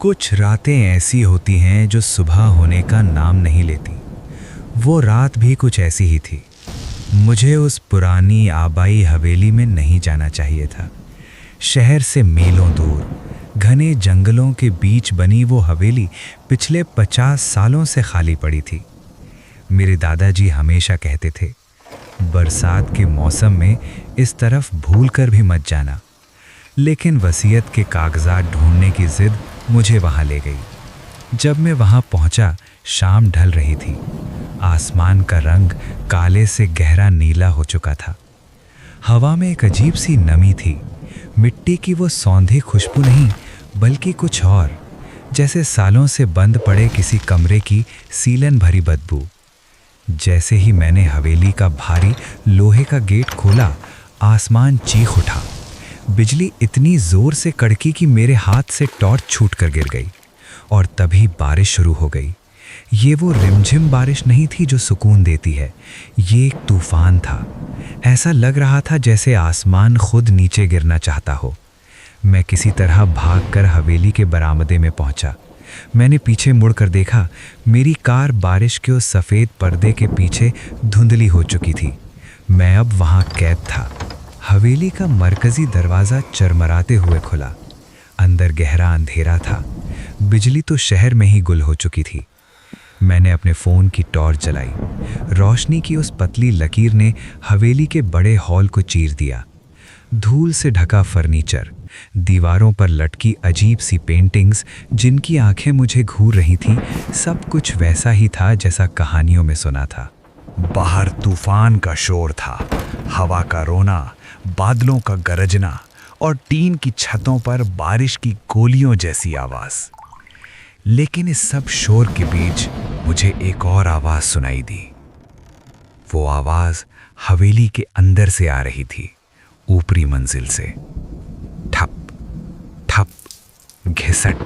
कुछ रातें ऐसी होती हैं जो सुबह होने का नाम नहीं लेती। वो रात भी कुछ ऐसी ही थी। मुझे उस पुरानी आबाई हवेली में नहीं जाना चाहिए था। शहर से मीलों दूर घने जंगलों के बीच बनी वो हवेली पिछले 50 सालों से खाली पड़ी थी। मेरे दादाजी हमेशा कहते थे, बरसात के मौसम में इस तरफ भूल कर भी मत जाना। लेकिन वसीयत के कागजात ढूंढने की जिद मुझे वहां ले गई। जब मैं वहां पहुंचा, शाम ढल रही थी। आसमान का रंग काले से गहरा नीला हो चुका था। हवा में एक अजीब सी नमी थी। मिट्टी की वो सौंधी खुशबू नहीं, बल्कि कुछ और, जैसे सालों से बंद पड़े किसी कमरे की सीलन भरी बदबू। जैसे ही मैंने हवेली का भारी लोहे का गेट खोला, आसमान चीख उठा। बिजली इतनी जोर से कड़की कि मेरे हाथ से टॉर्च छूट कर गिर गई। और तभी बारिश शुरू हो गई। ये वो रिमझिम बारिश नहीं थी जो सुकून देती है, ये एक तूफान था। ऐसा लग रहा था जैसे आसमान खुद नीचे गिरना चाहता हो। मैं किसी तरह भागकर हवेली के बरामदे में पहुंचा। मैंने पीछे मुड़कर देखा, मेरी कार बारिश के उस सफ़ेद पर्दे के पीछे धुंधली हो चुकी थी। मैं अब वहां कैद था। हवेली का मरकजी दरवाज़ा चरमराते हुए खुला। अंदर गहरा अंधेरा था। बिजली तो शहर में ही गुल हो चुकी थी। मैंने अपने फ़ोन की टॉर्च जलाई। रोशनी की उस पतली लकीर ने हवेली के बड़े हॉल को चीर दिया। धूल से ढका फर्नीचर, दीवारों पर लटकी अजीब सी पेंटिंग्स जिनकी आंखें मुझे घूर रही थीं, सब कुछ वैसा ही था जैसा कहानियों में सुना था। बाहर तूफान का शोर था, हवा का रोना, बादलों का गरजना और टीन की छतों पर बारिश की गोलियों जैसी आवाज़। लेकिन इस सब शोर के बीच मुझे एक और आवाज़ सुनाई दी। वो आवाज़ हवेली के अंदर से आ रही थी, ऊपरी मंजिल से। ठप ठप, घिसट,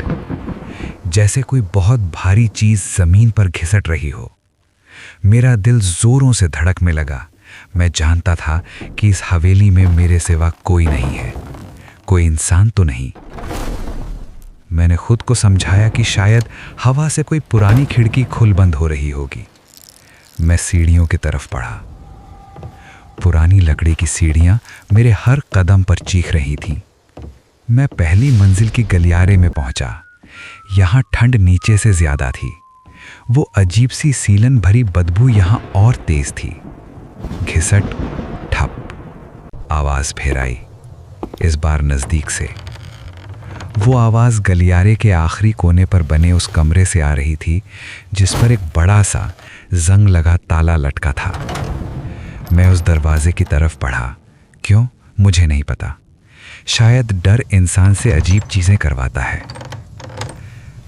जैसे कोई बहुत भारी चीज़ ज़मीन पर घिसट रही हो। मेरा दिल ज़ोरों से धड़कने लगा। मैं जानता था कि इस हवेली में मेरे सिवा कोई नहीं है, कोई इंसान तो नहीं। मैंने खुद को समझाया कि शायद हवा से कोई पुरानी खिड़की खुल बंद हो रही होगी। मैं सीढ़ियों की तरफ बढ़ा। पुरानी लकड़ी की सीढ़ियां मेरे हर कदम पर चीख रही थीं। मैं पहली मंजिल की गलियारे में पहुंचा। यहाँ ठंड नीचे से ज्यादा थी। वो अजीब सी सीलन भरी बदबू यहाँ और तेज थी। घिसट, ठप, आवाज फिर आई, इस बार नजदीक से। वो आवाज गलियारे के आखिरी कोने पर बने उस कमरे से आ रही थी जिस पर एक बड़ा सा जंग लगा ताला लटका था। मैं उस दरवाजे की तरफ बढ़ा। क्यों, मुझे नहीं पता। शायद डर इंसान से अजीब चीजें करवाता है।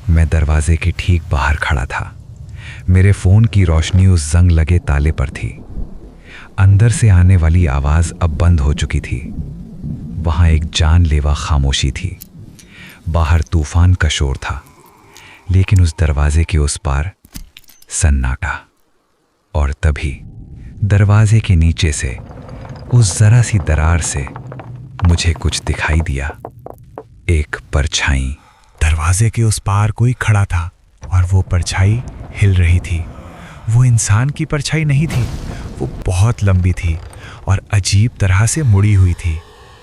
मैं दरवाजे के ठीक बाहर खड़ा था। मेरे फोन की रोशनी उस जंग लगे ताले पर थी। अंदर से आने वाली आवाज अब बंद हो चुकी थी। वहां एक जानलेवा खामोशी थी। बाहर तूफान का शोर था, लेकिन उस दरवाजे के उस पार सन्नाटा। और तभी दरवाजे के नीचे से, उस जरा सी दरार से, मुझे कुछ दिखाई दिया। एक परछाई। दरवाजे के उस पार कोई खड़ा था और वो परछाई हिल रही थी। वो इंसान की परछाई नहीं थी, वो बहुत लंबी थी और अजीब तरह से मुड़ी हुई थी।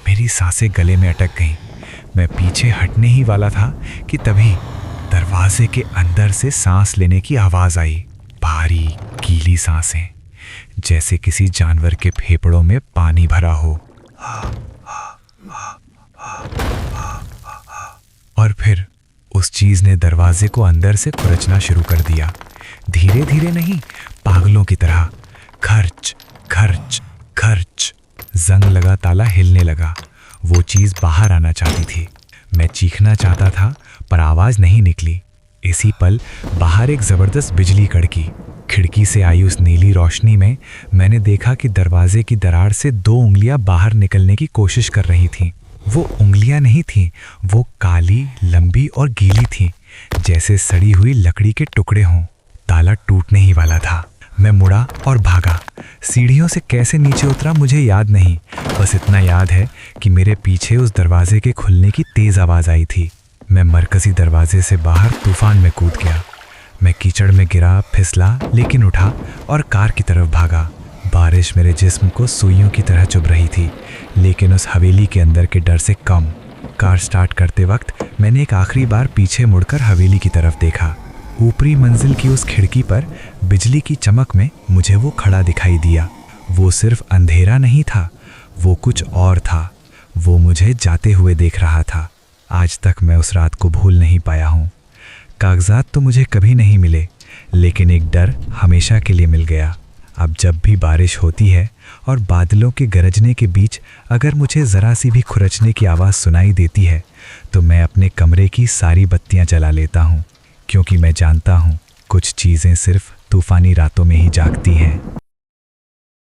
मेरी सांसें गले में अटक गईं। मैं पीछे हटने ही वाला था कि तभी दरवाजे के अंदर से सांस लेने की आवाज आई। भारी गीली सांसें, जैसे किसी जानवर के फेफड़ों में पानी भरा हो। और फिर उस चीज ने दरवाजे को अंदर से खुरचना शुरू कर दिया। धीरे धीरे नहीं, पागलों की तरह। खर्च खर्च खर्च। जंग लगा ताला हिलने लगा। वो चीज बाहर आना चाहती थी। मैं चीखना चाहता था पर आवाज नहीं निकली। इसी पल बाहर एक जबरदस्त बिजली कड़की। खिड़की से आई उस नीली रोशनी में मैंने देखा कि दरवाजे की दरार से 2 उंगलियां बाहर निकलने की कोशिश कर रही थीं। वो उंगलियां नहीं थीं, वो काली, लंबी और गीली थीं, जैसे सड़ी हुई लकड़ी के टुकड़े हों। ताला टूटने ही वाला था। मैं मुड़ा और भागा। सीढ़ियों से कैसे नीचे उतरा मुझे याद नहीं, बस इतना याद है कि मेरे पीछे उस दरवाजे के खुलने की तेज आवाज आई थी। मैं मरकजी दरवाजे से बाहर तूफान में कूद गया। मैं कीचड़ में गिरा, फिसला, लेकिन उठा और कार की तरफ भागा। बारिश मेरे जिस्म को सुइयों की तरह चुभ रही थी, लेकिन उस हवेली के अंदर के डर से कम। कार स्टार्ट करते वक्त मैंने एक आखिरी बार पीछे मुड़कर हवेली की तरफ देखा। ऊपरी मंजिल की उस खिड़की पर बिजली की चमक में मुझे वो खड़ा दिखाई दिया। वो सिर्फ अंधेरा नहीं था, वो कुछ और था। वो मुझे जाते हुए देख रहा था। आज तक मैं उस रात को भूल नहीं पाया हूँ। कागजात तो मुझे कभी नहीं मिले, लेकिन एक डर हमेशा के लिए मिल गया। अब जब भी बारिश होती है और बादलों के गरजने के बीच अगर मुझे ज़रा सी भी खुरचने की आवाज़ सुनाई देती है, तो मैं अपने कमरे की सारी बत्तियां जला लेता हूँ, क्योंकि मैं जानता हूँ कुछ चीज़ें सिर्फ तूफ़ानी रातों में ही जागती हैं।